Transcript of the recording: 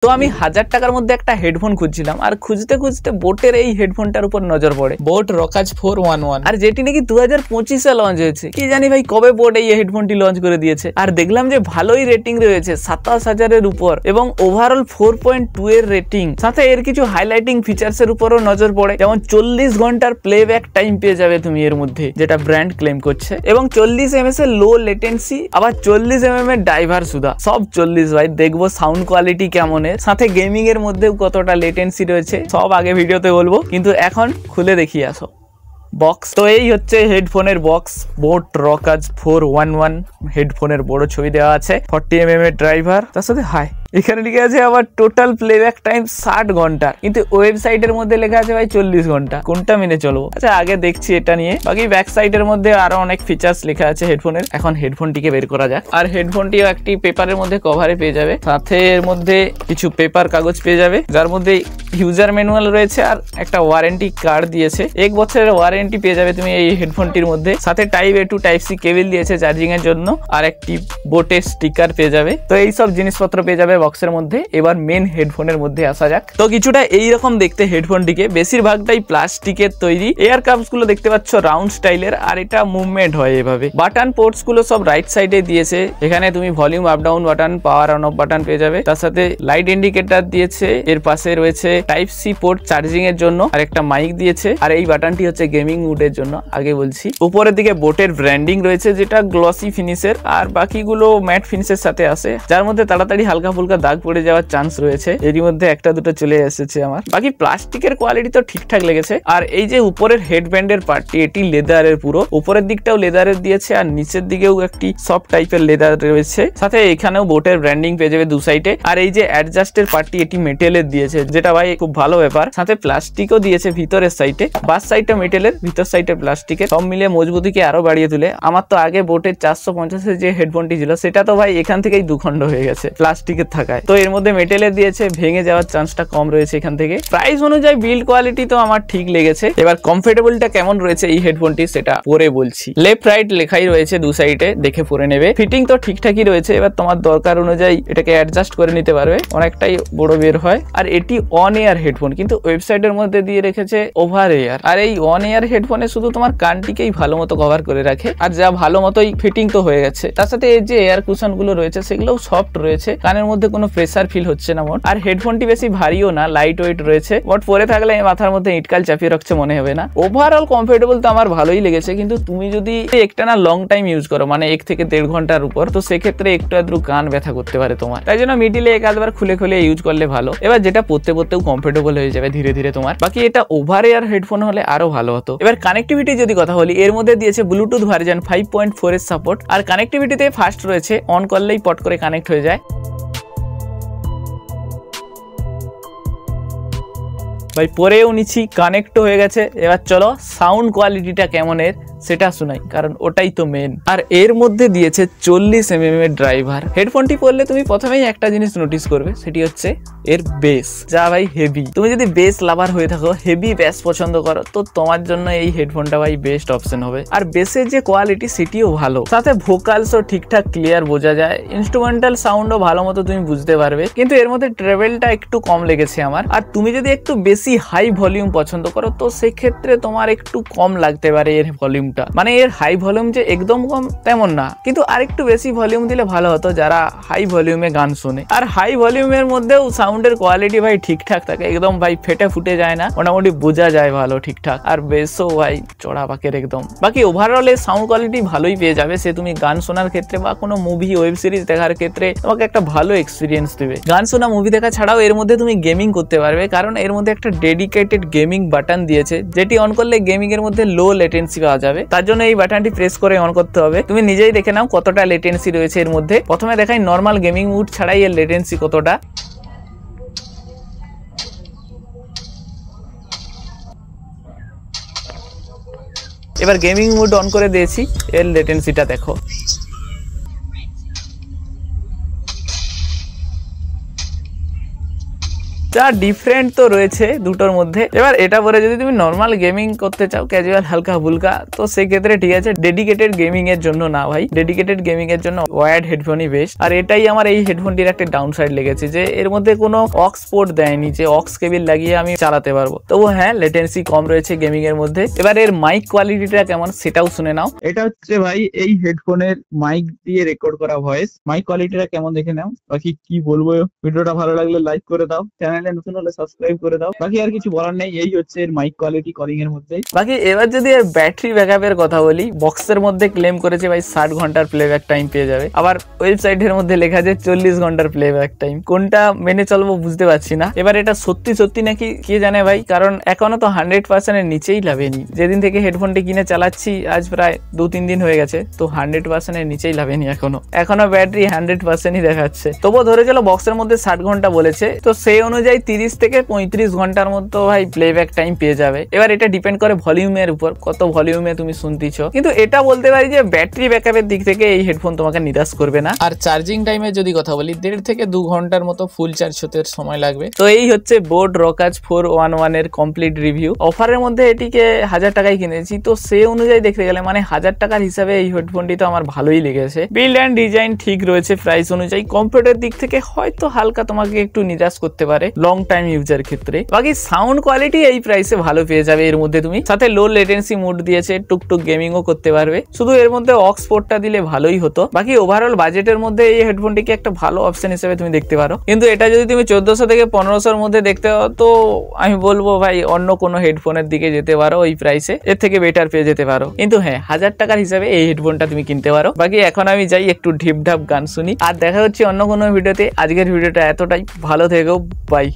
তো আমি 1000 টাকার মধ্যে একটা হেডফোন খুঁজছিলাম, আর খুঁজতে খুঁজতে বোটের এই হেডফোনটার উপর নজর পড়ে, বোট রকাজ 411, আর যেটি নাকি 2025-এ লঞ্চ হয়েছে। কি জানি ভাই কবে বোট এই হেডফোনটি লঞ্চ করে দিয়েছে। আর দেখলাম যে ভালোই রেটিং রয়েছে, 27,000-এর উপর, এবং ওভারঅল 4.2 এর রেটিং। সাথে এর কিছু হাইলাইটিং ফিচার্সের উপরও নজর পড়ে, যেমন 40 ঘন্টার প্লেব্যাক টাইম পেয়ে যাবে তুমি এর মধ্যে, যেটা ব্র্যান্ড ক্লেম করছে, এবং 40 ms এর লো লেটেন্সি, আবার 40 mm এর ড্রাইভার সুদা, সব 40 ভাই। দেখবো সাউন্ড কোয়ালিটি কেমন এর, সাথে গেমিং এর মধ্যেও কতটা লেটেন্সি রয়েছে, সব আগে ভিডিওতে বলবো, কিন্তু এখন খুলে দেখিয়ে আসো বক্স। তো এই হচ্ছে হেডফোনের বক্স, বোট রকাজ 411 হেডফোনের বড় ছবি দেওয়া আছে, 40 mm এর ড্রাইভার, তার সাথে হাই এখানে লিখে আছে আবার টোটাল প্লেব্যাক টাইম 60 ঘন্টা, কিন্তু ওয়েবসাইটের মধ্যে লেখা আছে ভাই 40 ঘন্টা। কোনটা মেনে চলবো? আচ্ছা আগে দেখছি এটা নিয়ে। বাকি ব্যাক সাইডের মধ্যে আরো অনেক ফিচার্স লেখা আছে হেডফোনের। এখন হেডফোনটিকে বের করা যাক। আর হেডফোনটিও একটি পেপারের মধ্যে কভারে পেয়ে যাবে, সাথে এর মধ্যে কিছু পেপার কাগজ পেয়ে যাবে, যার মধ্যে ইউজার ম্যানুয়াল রয়েছে আর একটা ওয়ারেন্টি কার্ড দিয়েছে। 1 বছরের ওয়ারেন্টি পেয়ে যাবে তুমি এই হেডফোনটির মধ্যে। সাথে type A to type C কেবল দিয়েছে চার্জিং এর জন্য, আর একটি বোটের স্টিকার পেয়ে যাবে। তো এই সব জিনিসপত্র পেয়ে যাবে বক্সের মধ্যে। এবার মেন হেডফোনের মধ্যে আসা যাক। তো কিছুটা এইরকম দেখতে হেডফোনটিকে, বেশিরভাগটাই প্লাস্টিকের তৈরি। এয়ার কাপস গুলো দেখতে পাচ্ছ রাউন্ড স্টাইলের, আর এটা মুভমেন্ট হয় এভাবে। বাটন পোর্টস গুলো সব রাইট সাইডে দিয়েছে, এখানে তুমি volume up down button, power on of button পেয়ে যাবে। তার সাথে লাইট ইন্ডিকেটর দিয়েছে, এর পাশে রয়েছে টাইপ C পোর্ট চার্জিং এর জন্য, আর একটা মাইক দিয়েছে। আর এই বাটনটি হচ্ছে গেমিং মুডের জন্য, আগে বলছি। উপরের দিকে বোটের ব্র্যান্ডিং রয়েছে, যেটা গ্লসি ফিনিশের, আর বাকিগুলো ম্যাট ফিনিশের সাথে আসে, যার মধ্যে তাড়াতাড়ি হালকা ফুলকা দাগ পড়ে যাওয়ার চান্স রয়েছে। এরই মধ্যে একটা দুটো চলে এসেছে আমার। বাকি প্লাস্টিকের কোয়ালিটি তো ঠিকঠাক লেগেছে। আর এই যে উপরের হেডব্যান্ডের পার্টটি, এটি লেদারের, পুরো উপরের দিকটাও লেদারের দিয়েছে, আর নিচের দিকেও একটি সফট টাইপের লেদার রয়েছে। সাথে এখানেও বোটের ব্র্যান্ডিং পেয়ে যাবে দু সাইডে। আর এই যে অ্যাডজাস্টের পার্টটি, এটি মেটেলের দিয়েছে, যেটা ভাই খুব ভালো ব্যাপার। সাথে প্লাস্টিকও দিয়েছে ভিতরের সাইডে, বাস সাইডটা মেটেলের, ভিতর সাইডে প্লাস্টিকের, সব মিলিয়ে মজবুতিকে আরো বাড়িয়ে তুলে। আমার তো আগে বোটের 450-এর যে হেডফোনটি ছিল, সেটা তো ভাই এখান থেকেই দুখণ্ড হয়ে গেছে প্লাস্টিকের থাকায়। তো এর মধ্যে মেটেলের দিয়েছে, ভেঙে যাওয়ার চান্সটা কম রয়েছে এখান থেকে। প্রাইস অনুযায়ী বিল্ড কোয়ালিটি তো আমার ঠিক লেগেছে। এবার কমফোর্টেবলটা কেমন রয়েছে এই হেডফোনটি, সেটা পরে বলছি। লেফট রাইট লেখাই রয়েছে দু সাইডে, দেখে পরে নেবে। ফিটিং তো ঠিকঠাকই রয়েছে, এবার তোমার দরকার অনুযায়ী এটাকে অ্যাডজাস্ট করে নিতে পারবে, অনেকটাই বড় বের হয়। আর এটি অন এয়ার হেডফোন, কিন্তু ওয়েবসাইটের মধ্যে দিয়ে রেখেছে ওভার এয়ার। আর এই অন এয়ার হেডফোনে শুধু তোমার কানটিকেই ভালো মতো কভার করে রাখে, আর যা ভালো মতোই ফিটিং তো হয়ে গেছে। তার সাথে এই যে এয়ার কুশন গুলো রয়েছে, সেগুলোও সফট রয়েছে, কানের মধ্যে কোনো প্রেসার ফিল হচ্ছে না মোট। আর হেডফোনটি বেশি ভারীও না, লাইট ওয়েট রয়েছে, বাট পরে থাকলে মাথার মধ্যে ইটকাল চাপিয়ে রাখছে মনে হবে না। ওভারঅল কমফোর্টেবল তো আমার ভালোই লেগেছে, কিন্তু তুমি যদি একটা না লং টাইম ইউজ করো, মানে 1 থেকে 1.5 ঘন্টার উপর, তো সেক্ষেত্রে একটু আদ্রু কান ব্যথা করতে পারে তোমার। তাই জন্য মিডিলে একবার খুলে খুলে ইউজ করলে ভালো। এবার যেটা পড়তে পড়তেও কমফোর্টেবল হয়ে যাবে ধীরে ধীরে তোমার। বাকি এটা ওভার এয়ার হেডফোন হলে আরো ভালো হতো। এবার কানেক্টিভিটি যদি কথা বলি, এর মধ্যে দিয়েছে ব্লুটুথ ভার্সন 5.4 এর সাপোর্ট। আর কানেক্টিভিটিতে ফাস্ট রয়েছে, অন করলেই পট করে কানেক্ট হয়ে যায়। ভাই পরেও নিচ্ছি, কানেক্টও হয়ে গেছে। এবার চলো সাউন্ড কোয়ালিটিটা কেমন এর সেটা শোনাই, কারণ ওটাই তো মেন। আর এর মধ্যে দিয়েছে 40 mm এর ড্রাইভার। হেডফোনটি পরলে তুমি প্রথমেই একটা জিনিস নোটিস করবে, সেটি হচ্ছে এর বেস, যা ভাই হেভি। তুমি যদি বেস লাভার হয়ে থাকো, হেভি বেস পছন্দ করো, তো তোমার জন্য এই হেডফোনটা ভাই বেস্ট অপশন হবে। আর বেসের যে কোয়ালিটি, সেটিও ভালো, সাথে ভোকালসও ঠিকঠাক ক্লিয়ার বোঝা যায়, ইনস্ট্রুমেন্টাল সাউন্ডও ভালো মতো তুমি বুঝতে পারবে। কিন্তু এর মধ্যে ট্রেভেলটা একটু কম লেগেছে আমার। আর তুমি যদি একটু বেশি হাই ভলিউম পছন্দ করো, তো সেক্ষেত্রে তোমার একটু কম লাগতে পারে এর ভলিউম। মানে এর হাই ভলিউম যে একদম কম তেমন না, কিন্তু আরেকটু বেশি ভলিউম দিলে ভালো হতো যারা হাই ভলিউমে গান শোনে। আর হাই ভলিউমের মধ্যেও সাউন্ডের কোয়ালিটি ভাই ঠিকঠাক থাকে, একদম ভাই ফেটে ফুটে যায় না, মোটামুটি বোঝা যায় ভালো ঠিকঠাক। আর বেসও ভাই চড়া পাকের একদম। বাকি ওভারঅল এর সাউন্ড কোয়ালিটি ভালোই পেয়ে যাবে, সে তুমি গান শোনার ক্ষেত্রে বা কোনো মুভি ওয়েব সিরিজ দেখার ক্ষেত্রে তোমাকে একটা ভালো এক্সপিরিয়েন্স দেবে। গান শোনা, মুভি দেখা ছাড়াও এর মধ্যে তুমি গেমিং করতে পারবে, কারণ এর মধ্যে একটা ডেডিকেটেড গেমিং বাটন দিয়েছে, যেটি অন করলে গেমিং এর মধ্যে লো লেটেন্সি পাওয়া যাবে। তার জন্য এই বাটনটি প্রেস করে অন করতে হবে। তুমি নিজেই দেখে নাও কতটা লেটেন্সি রয়েছে এর মধ্যে। প্রথমে দেখাই নরমাল গেমিং মুড ছাড়াই এর লেটেন্সি কতটা। এবার গেমিং মুড অন করে দিয়েছি, এর লেটেন্সিটা দেখো। যা ডিফারেন্ট তো রয়েছে দুটোর মধ্যে। এবার এটা পরে যদি তুমি নর্মাল গেমিং করতে চাও, ক্যাজুয়াল হালকা ফুলকা, তো সেক্ষেত্রে ঠিক আছে। ডেডিকেটেড গেমিং এর জন্য না ভাই, ডেডিকেটেড গেমিং এর জন্য ওয়্যার্ড হেডফোনই বেস্ট। আর এটাই আমার এই হেডফোনটির একটা ডাউন সাইড লেগেছে, যে এর মধ্যে কোনো অক্স পোর্ট দেয়নি যে অক্স কেবল লাগিয়ে আমি চালাতে পারবো। তবু হ্যাঁ, লেটেন্সি কম রয়েছে গেমিং এর মধ্যে। এবার এর মাইক কোয়ালিটিটা কেমন সেটাও শুনে নাও। এটা হচ্ছে ভাই এই হেডফোনের মাইক দিয়ে রেকর্ড করা ভয়েস। মাইক কোয়ালিটিটা কেমন দেখে নাও। বাকি কি বলবো, ভিডিওটা ভালো লাগলে লাইক করে দাও, চ্যানেলে নতুন হলে সাবস্ক্রাইব করে দাও। বাকি আর কিছু বলার নেই, এই হচ্ছে এর মাইক কোয়ালিটি কলিং এর মধ্যে। বাকি এবার যদি এর ব্যাটারি ব্যাকআপের কথা বলি, বক্সের মধ্যে ক্লেম করেছে ভাই 60 ঘন্টার প্লেব্যাক টাইম পেয়ে যাবে। আবার ওয়েবসাইটের মধ্যে লেখা আছে 40 ঘন্টার প্লেব্যাক টাইম। কোনটা মেনে চলবো বুঝতে পারছি না। এবার এটা সত্যি সত্যি নাকি কে জানে ভাই, কারণ এখনো তো 100% এর নিচেই লাভেনি। যেদিন থেকে হেডফোনটি কিনে চালাচ্ছি আজ প্রায় 2-3 দিন হয়ে গেছে, তো 100% এর নিচেই লাভেনি। এখনো ব্যাটারি 100%ই দেখাচ্ছে। তবুও ধরে চলো বক্সের মধ্যে 60 ঘন্টা বলেছে, তো সেই অনুযায়ী 30 থেকে 35 ঘন্টার মতো ভাই প্লেব্যাক টাইম পেয়ে যাবে। এবার এটা ডিপেন্ড করে ভলিউমের উপর, কত ভলিউমে তুমি শুনতেছ। কিন্তু এটা বলতে পারি যে ব্যাটারি ব্যাকআপের দিক থেকে এই হেডফোন তোমাকে নিরাশ করবে না। আর চার্জিং টাইমের যদি কথা বলি, 1.5 থেকে 2 ঘন্টার মতো ফুল চার্জ হতে সময় লাগবে। তো এই হচ্ছে বোট রকাজ 411 এর কমপ্লিট রিভিউ। অফারের মধ্যে এটিকে 1000 টাকায় কিনেছি, তো সেই অনুযায়ী দেখতে গেলে মানে 1000 টাকার হিসাবে এই হেডফোনটি তো আমার ভালোই লেগেছে। বিল্ড অ্যান্ড ডিজাইন ঠিক রয়েছে প্রাইস অনুযায়ী। কমফোর্টের দিক থেকে হয়তো হালকা তোমাকে একটু নিরাশ করতে পারে লং টাইম ইউজার ক্ষেত্রে। বাকি সাউন্ড কোয়ালিটি এই প্রাইসে ভালো পেয়ে যাবে এর মধ্যে তুমি। সাথে লো লেটেন্সি মোড দিয়েছে, টুকটুক গেমিংও করতে পারবে। শুধু এর মধ্যে অক্স পোর্টটা দিলে ভালোই হতো। বাকি ওভারঅল বাজেটের মধ্যে এই হেডফোনটিকে একটা ভালো অপশন হিসেবে তুমি দেখতে পারো। কিন্তু এটা যদি তুমি 1400 থেকে 1500 মধ্যে দেখতে পাও, তো আমি বলবো ভাই অন্য কোনো হেডফোনের দিকে যেতে পারো। ওই প্রাইসে এর থেকে বেটার পেয়ে যেতে পারো। কিন্তু হ্যাঁ, 1000 টাকার হিসাবে এই হেডফোনটা তুমি কিনতে পারো। বাকি এখন আমি যাই একটু ঢিপঢাপ গান শুনি, আর দেখা হচ্ছে অন্য কোনো ভিডিওতে। আজকের ভিডিওটা এতটাই, ভালো থেকো, বাই।